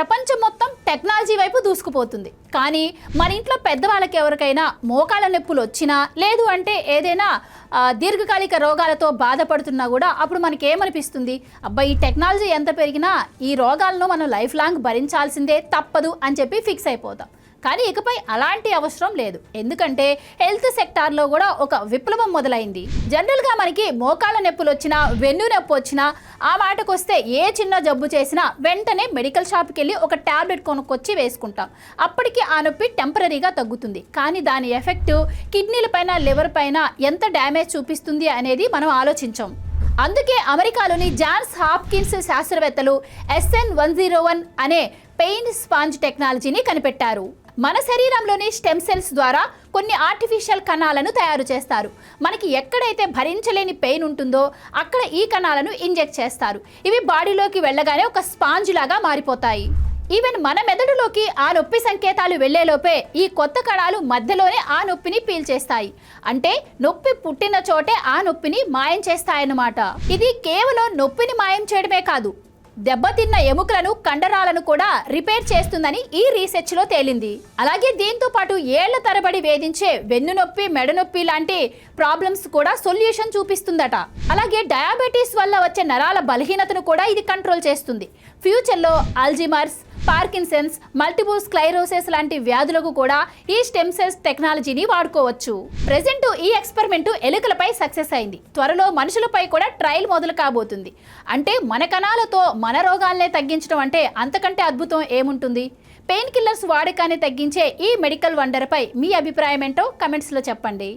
ప్రపంచం మొత్తం టెక్నాలజీ వైపు దూసుకుపోతుంది. కానీ మన ఇంట్లో పెద్దవాళ్ళకి ఎవరికైనా మోకాళ్ళ నొప్పులు వచ్చినా లేదు అంటే ఏదైనా దీర్ఘకాలిక రోగాలతో బాధపడుతున్నా కూడా అప్పుడు మనకి ఏమనిపిస్తుంది, అబ్బా ఈ టెక్నాలజీ ఎంత పెరిగినా ఈ రోగాలను మనం లైఫ్ లాంగ్ భరించాల్సిందే, తప్పదు అని చెప్పి ఫిక్స్ అయిపోతాం. కానీ ఇకపై అలాంటి అవసరం లేదు. ఎందుకంటే హెల్త్ సెక్టార్లో కూడా ఒక విప్లవం మొదలైంది. జనరల్గా మనకి మోకాళ్ళ నొప్పులు వచ్చినా, వెన్ను నొప్పి వచ్చినా, ఆ మాటకు వస్తే ఏ చిన్న జబ్బు చేసినా వెంటనే మెడికల్ షాప్కి వెళ్ళి ఒక ట్యాబ్లెట్ కొనుక్కొచ్చి వేసుకుంటాం. అప్పటికి ఆ నొప్పి టెంపరీగా తగ్గుతుంది. కానీ దాని ఎఫెక్ట్ కిడ్నీల పైన, లివర్ పైన ఎంత డ్యామేజ్ చూపిస్తుంది అనేది మనం ఆలోచించాం. అందుకే అమెరికాలోని జాన్స్ హాప్కిన్స్ శాస్త్రవేత్తలు SN101 అనే పెయిన్ స్పాంజ్ టెక్నాలజీని కనిపెట్టారు. మన శరీరంలోని స్టెమ్ సెల్స్ ద్వారా కొన్ని ఆర్టిఫిషియల్ కణాలను తయారు చేస్తారు. మనకి ఎక్కడైతే భరించలేని పెయిన్ ఉంటుందో అక్కడ ఈ కణాలను ఇంజెక్ట్ చేస్తారు. ఇవి బాడీలోకి వెళ్ళగానే ఒక స్పాంజ్ లాగా మారిపోతాయి. ఈవెన్ మన మెదడులోకి ఆ నొప్పి సంకేతాలు వెళ్లేలోపే ఈ కొత్త కణాలు మధ్యలోనే ఆ నొప్పిని పీల్చేస్తాయి. అంటే నొప్పి పుట్టిన చోటే ఆ నొప్పిని మాయం చేస్తాయన్నమాట. ఇది కేవలం నొప్పిని మాయం చేయడమే కాదు, దెబ్బతిన్న ఎముకలను, కండరాలను కూడా రిపేర్ చేస్తుందని ఈ రీసెర్చ్లో తేలింది. అలాగే దీంతో పాటు ఏళ్ల తరబడి వేధించే వెన్ను నొప్పి, మెడ నొప్పి లాంటి ప్రాబ్లమ్స్ కూడా సొల్యూషన్ చూపిస్తుందట. అలాగే డయాబెటీస్ వల్ల వచ్చే నరాల బలహీనతను కూడా ఇది కంట్రోల్ చేస్తుంది. ఫ్యూచర్లో అల్జీమర్స్, పార్కిన్సన్స్, మల్టిపుల్ స్క్లైరోసిస్ లాంటి వ్యాధులకు కూడా ఈ స్టెమ్ సెల్స్ టెక్నాలజీని వాడుకోవచ్చు. ప్రెజెంట్ ఈ ఎక్స్పెరిమెంట్ ఎలుకలపై సక్సెస్ అయింది. త్వరలో మనుషులపై కూడా ట్రయల్ మొదలు కాబోతుంది. అంటే మన కణాలతో మన రోగాలనే తగ్గించడం అంటే అంతకంటే అద్భుతం ఏముంటుంది? పెయిన్ కిల్లర్స్ వాడకాన్ని తగ్గించే ఈ మెడికల్ వండర్పై మీ అభిప్రాయం ఏంటో కమెంట్స్లో చెప్పండి.